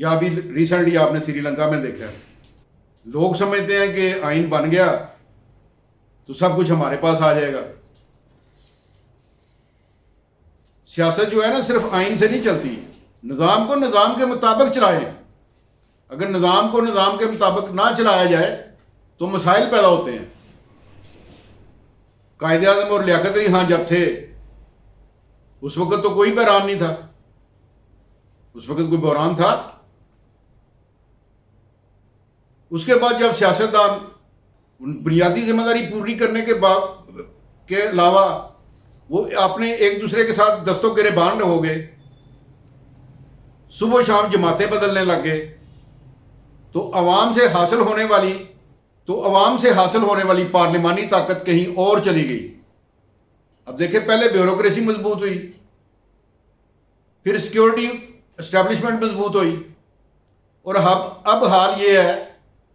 یا ابھی ریسنٹلی آپ نے سری لنکا میں دیکھا ہے. لوگ سمجھتے ہیں کہ آئین بن گیا تو سب کچھ ہمارے پاس آ جائے گا. سیاست جو ہے نا صرف آئین سے نہیں چلتی. نظام کو نظام کے مطابق چلائیں. اگر نظام کو نظام کے مطابق نہ چلایا جائے تو مسائل پیدا ہوتے ہیں. قائد اعظم اور لیاقت علی خان جب تھے اس وقت تو کوئی بحران نہیں تھا. اس وقت کوئی بحران تھا؟ اس کے بعد جب سیاستدان بنیادی ذمہ داری پوری کرنے کے علاوہ وہ اپنے ایک دوسرے کے ساتھ دستوں گریبان ہو گئے، صبح و شام جماعتیں بدلنے لگ گئے، تو عوام سے حاصل ہونے والی پارلیمانی طاقت کہیں اور چلی گئی. اب دیکھیں، پہلے بیوروکریسی مضبوط ہوئی، پھر سیکیورٹی اسٹیبلشمنٹ مضبوط ہوئی، اور اب حال یہ ہے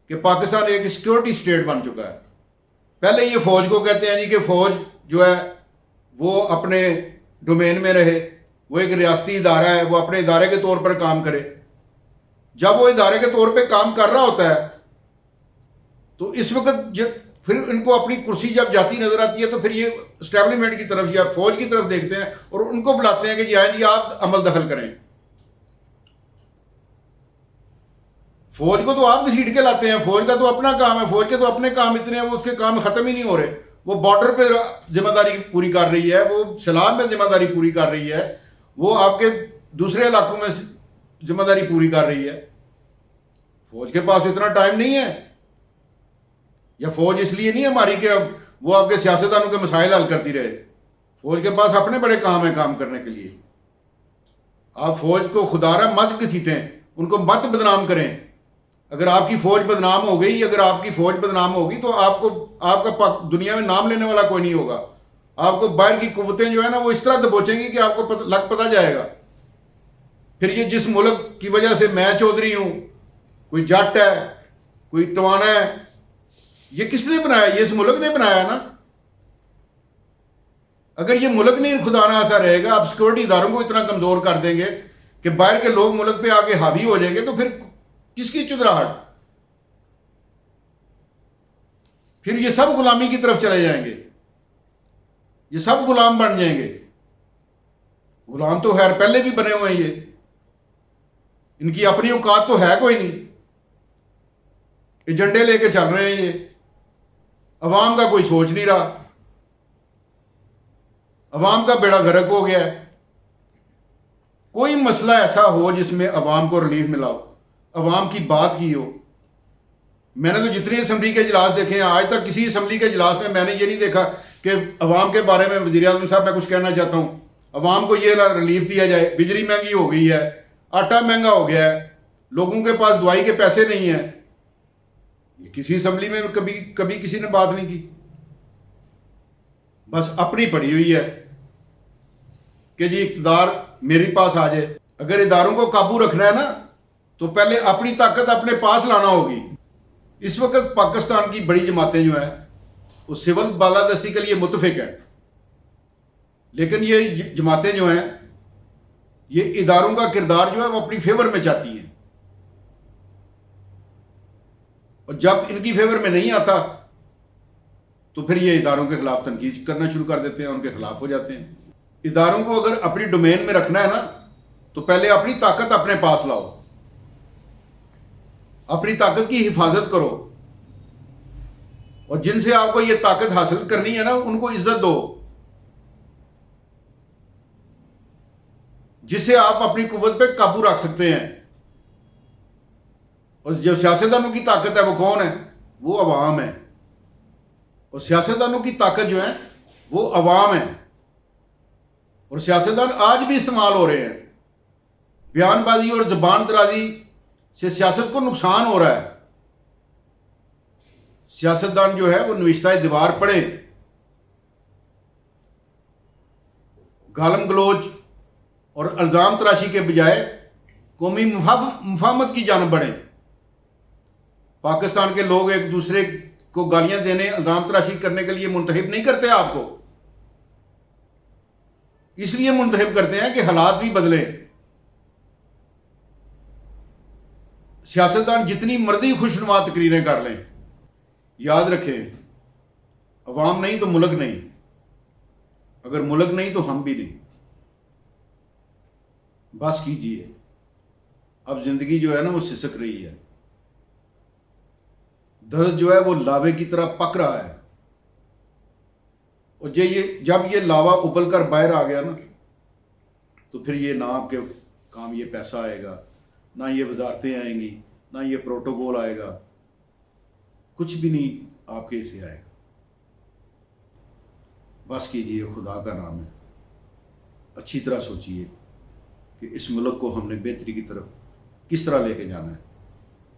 کہ پاکستان ایک سیکیورٹی اسٹیٹ بن چکا ہے. پہلے یہ فوج کو کہتے ہیں جی کہ فوج جو ہے وہ اپنے ڈومین میں رہے، وہ ایک ریاستی ادارہ ہے، وہ اپنے ادارے کے طور پر کام کرے. جب وہ ادارے کے طور پہ کام کر رہا ہوتا ہے تو اس وقت پھر ان کو اپنی کرسی جب جاتی نظر آتی ہے تو پھر یہ اسٹیبلشمنٹ کی طرف یا فوج کی طرف دیکھتے ہیں اور ان کو بلاتے ہیں کہ جی آئیں جی آپ عمل دخل کریں. فوج کو تو آپ گھسیٹ کے لاتے ہیں، فوج کا تو اپنا کام ہے، فوج کے تو اپنے کام اتنے ہیں، وہ اس کے کام ختم ہی نہیں ہو رہے. وہ بارڈر پہ ذمہ داری پوری کر رہی ہے، وہ سیلاب میں ذمہ داری پوری کر رہی ہے، وہ آپ کے دوسرے علاقوں میں ذمہ داری پوری کر رہی ہے. فوج کے پاس اتنا ٹائم نہیں ہے. یا فوج اس لیے نہیں ہماری کہ وہ آپ کے سیاستدانوں کے مسائل حل کرتی رہے. فوج کے پاس اپنے بڑے کام ہیں کام کرنے کے لیے. آپ فوج کو خدارہ مت گھسیٹیں، ان کو مت بدنام کریں. اگر آپ کی فوج بدنام ہو گئی، اگر آپ کی فوج بدنام ہوگی تو آپ کا دنیا میں نام لینے والا کوئی نہیں ہوگا. آپ کو باہر کی قوتیں جو ہے نا وہ اس طرح دبوچیں گی کہ آپ کو پتہ جائے گا. پھر یہ جس ملک کی وجہ سے میں چودھری ہوں، کوئی جٹ ہے، کوئی ٹوانا ہے، یہ کس نے بنایا؟ یہ اس ملک نے بنایا نا. اگر یہ ملک نہیں خدا نہ ایسا رہے گا، آپ سیکورٹی اداروں کو اتنا کمزور کر دیں گے کہ باہر کے لوگ ملک پہ آ کے حاوی ہو جائیں گے تو پھر کس کی چدراہٹ؟ پھر یہ سب غلامی کی طرف چلے جائیں گے، یہ سب غلام بن جائیں گے. غلام تو خیر پہلے بھی بنے ہوئے ہیں، یہ ان کی اپنی اوقات تو ہے کوئی نہیں، ایجنڈے لے کے چل رہے ہیں. یہ عوام کا کوئی سوچ نہیں رہا، عوام کا بیڑا غرق ہو گیا ہے. کوئی مسئلہ ایسا ہو جس میں عوام کو ریلیف ملا ہو، عوام کی بات کی ہو. میں نے تو جتنی اسمبلی کے اجلاس دیکھے ہیں آج تک کسی اسمبلی کے اجلاس میں نے یہ نہیں دیکھا کہ عوام کے بارے میں وزیر اعظم صاحب میں کچھ کہنا چاہتا ہوں، عوام کو یہ ریلیف دیا جائے. بجلی مہنگی ہو گئی ہے، آٹا مہنگا ہو گیا ہے، لوگوں کے پاس دوائی کے پیسے نہیں ہیں. یہ کسی اسمبلی میں کبھی کسی نے بات نہیں کی. بس اپنی پڑی ہوئی ہے کہ جی اقتدار میرے پاس آ جائے. اگر اداروں کو قابو رکھنا ہے نا تو پہلے اپنی طاقت اپنے پاس لانا ہوگی. اس وقت پاکستان کی بڑی جماعتیں جو ہیں وہ سول بالادستی کے لیے متفق ہیں، لیکن یہ جماعتیں جو ہیں یہ اداروں کا کردار جو ہے وہ اپنی فیور میں چاہتی ہیں، اور جب ان کی فیور میں نہیں آتا تو پھر یہ اداروں کے خلاف تنقید کرنا شروع کر دیتے ہیں، ان کے خلاف ہو جاتے ہیں. اداروں کو اگر اپنی ڈومین میں رکھنا ہے نا تو پہلے اپنی طاقت اپنے پاس لاؤ، اپنی طاقت کی حفاظت کرو، اور جن سے آپ کو یہ طاقت حاصل کرنی ہے نا ان کو عزت دو، جس سے آپ اپنی قوت پہ قابو رکھ سکتے ہیں. اور جو سیاستدانوں کی طاقت ہے وہ کون ہے؟ وہ عوام ہے. اور سیاستدانوں کی طاقت جو ہے وہ عوام ہے. اور سیاستدان آج بھی استعمال ہو رہے ہیں. بیان بازی اور زبان درازی سے سیاست کو نقصان ہو رہا ہے. سیاستدان جو ہے وہ نوشتہ دیوار پڑھیں، گالم گلوچ اور الزام تراشی کے بجائے قومی مفاہمت کی جانب بڑھیں. پاکستان کے لوگ ایک دوسرے کو گالیاں دینے، الزام تراشی کرنے کے لیے منتخب نہیں کرتے آپ کو، اس لیے منتخب کرتے ہیں کہ حالات بھی بدلیں. سیاستدان جتنی مرضی خوشنما تقریریں کر لیں، یاد رکھیں عوام نہیں تو ملک نہیں، اگر ملک نہیں تو ہم بھی نہیں۔ بس کیجئے، اب زندگی جو ہے نا وہ سسک رہی ہے، درد جو ہے وہ لاوے کی طرح پک رہا ہے، اور جب یہ لاوا ابل کر باہر آ گیا نا تو پھر یہ نہ آپ کے کام یہ پیسہ آئے گا، نہ یہ وزارتیں آئیں گی، نہ یہ پروٹوکول آئے گا، کچھ بھی نہیں آپ کے اسے آئے گا۔ بس کیجئے، خدا کا نام ہے، اچھی طرح سوچئے کہ اس ملک کو ہم نے بہتری کی طرف کس طرح لے کے جانا ہے۔